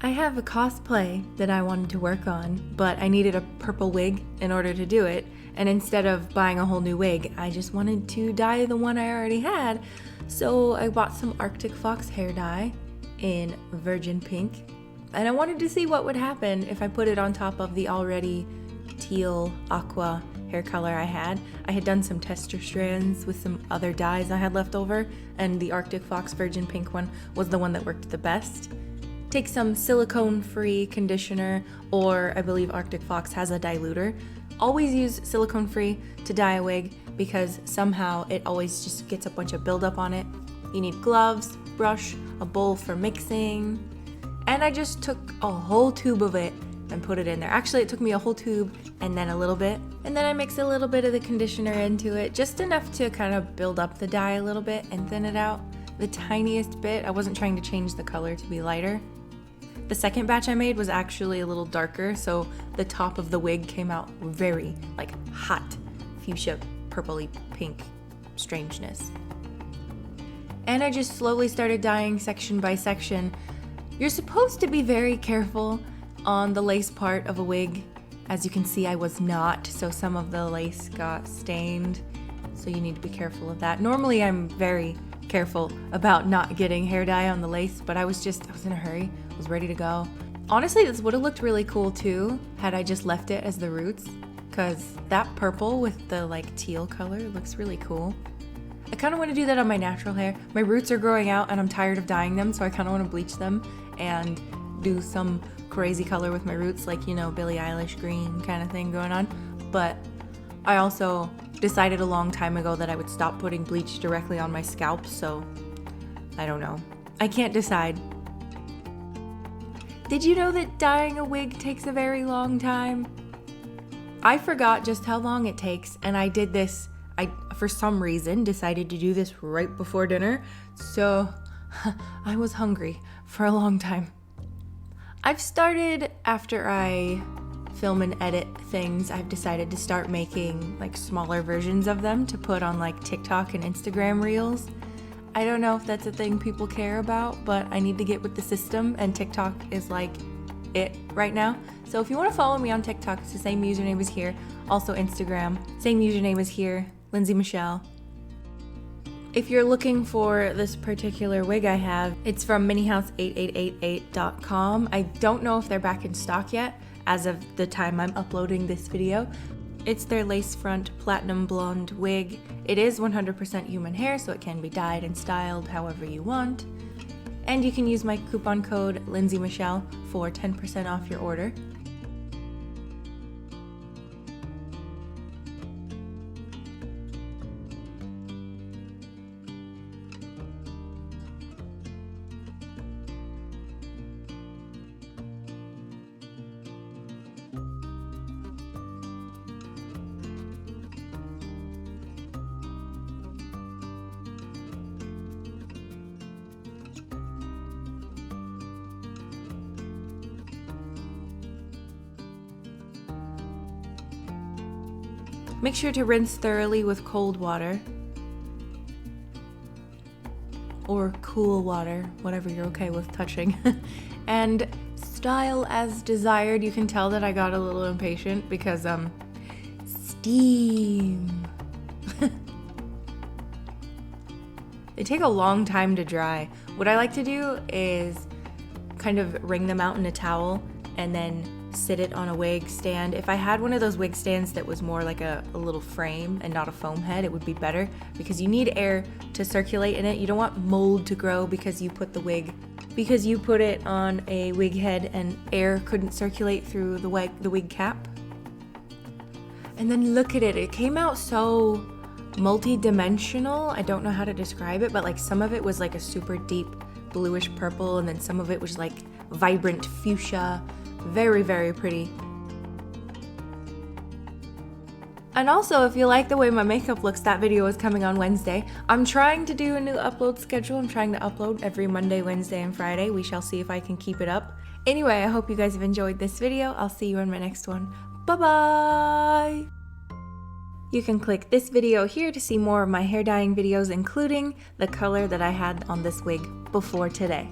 I have a cosplay that I wanted to work on, but I needed a purple wig in order to do it, and instead of buying a whole new wig, I just wanted to dye the one I already had. So I bought some Arctic Fox hair dye in virgin pink, and I wanted to see what would happen if I put it on top of the already teal aqua hair color I had. I had done some tester strands with some other dyes I had left over, and the Arctic Fox virgin pink one was the one that worked the best. Take some silicone-free conditioner, or I believe Arctic Fox has a diluter. Always use silicone-free to dye a wig because somehow it always just gets a bunch of buildup on it. You need gloves, brush, a bowl for mixing, and I just took a whole tube of it and put it in there. Actually, it took me a whole tube and then a little bit, and then I mixed a little bit of the conditioner into it, just enough to kind of build up the dye a little bit and thin it out. The tiniest bit. I wasn't trying to change the color to be lighter. The second batch I made was actually a little darker, so the top of the wig came out very, hot, fuchsia, purpley pink strangeness. And I just slowly started dyeing section by section. You're supposed to be very careful on the lace part of a wig. As you can see, I was not, so some of the lace got stained, so you need to be careful of that. Normally, I'm very careful about not getting hair dye on the lace, but I was in a hurry. I was ready to go. Honestly, this would have looked really cool too had I just left it as the roots, because that purple with the teal color looks really cool. I kind of want to do that on my natural hair. My roots are growing out and I'm tired of dyeing them, so I kind of want to bleach them and do some crazy color with my roots, Billie Eilish green kind of thing going on. But I also decided a long time ago that I would stop putting bleach directly on my scalp, so I don't know. I can't decide. Did you know that dyeing a wig takes a very long time? I forgot just how long it takes, and I did this, for some reason, decided to do this right before dinner, so I was hungry for a long time. I've started, after I film and edit things, I've decided to start making smaller versions of them to put on TikTok and Instagram reels. I don't know if that's a thing people care about, but I need to get with the system, and TikTok is it right now. So if you want to follow me on TikTok, it's the same username as here. Also Instagram, same username as here, LinzMushel. If you're looking for this particular wig I have, it's from minihouse8888.com. I don't know if they're back in stock yet as of the time I'm uploading this video. It's their lace front platinum blonde wig. It is 100% human hair, so it can be dyed and styled however you want. And you can use my coupon code LinzMushel for 10% off your order. Make sure to rinse thoroughly with cold water or cool water, whatever you're okay with touching, and style as desired. You can tell that I got a little impatient because steam. They take a long time to dry. What I like to do is kind of wring them out in a towel and then sit it on a wig stand. If I had one of those wig stands that was more like a little frame and not a foam head, it would be better because you need air to circulate in it. You don't want mold to grow because you put it on a wig head and air couldn't circulate through the wig cap. And then look at it. It came out so multi-dimensional. I don't know how to describe it, but some of it was a super deep bluish purple, and then some of it was vibrant fuchsia. Very, very pretty. And also, if you like the way my makeup looks, that video is coming on Wednesday. I'm trying to do a new upload schedule. I'm trying to upload every Monday, Wednesday, and Friday. We shall see if I can keep it up. Anyway, I hope you guys have enjoyed this video. I'll see you in my next one. Bye-bye! You can click this video here to see more of my hair dyeing videos, including the color that I had on this wig before today.